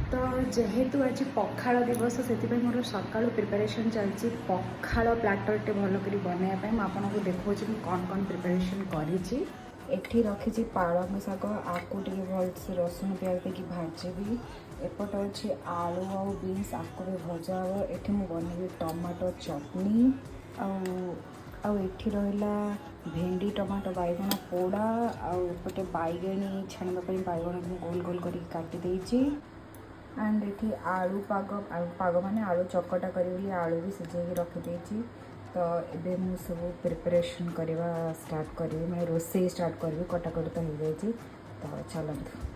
तो जेहेतु आज पखाड़ दिवस से मोर सका प्रिपेरेसन चलती पखाड़ प्लाटरटे भल कर बनवाई मुझे आपको देखा कौन कौन प्रिपेरेसन करी रखी पालंग शाग आपको भल से रसुण प्याज देकी भाजी एपट अच्छे आलू आउ बीन्स आपको भी भजा हे ये मुझे बनइबी टमाटो चटनी आठी रहा भेंडी टमाटो बैगण पोड़ा आउटे बैगणी छाणवाई बैगण को गोल गोल कर काटी देती एंड ये आलू पाग पाग माने आलू चकटा करी आलू भी सिझे रखी तो ये मुझे सब प्रिपरेशन करवा स्टार्ट करी मैं रोसे स्टार्ट करी कटाकटी तो हो जाए तो चलते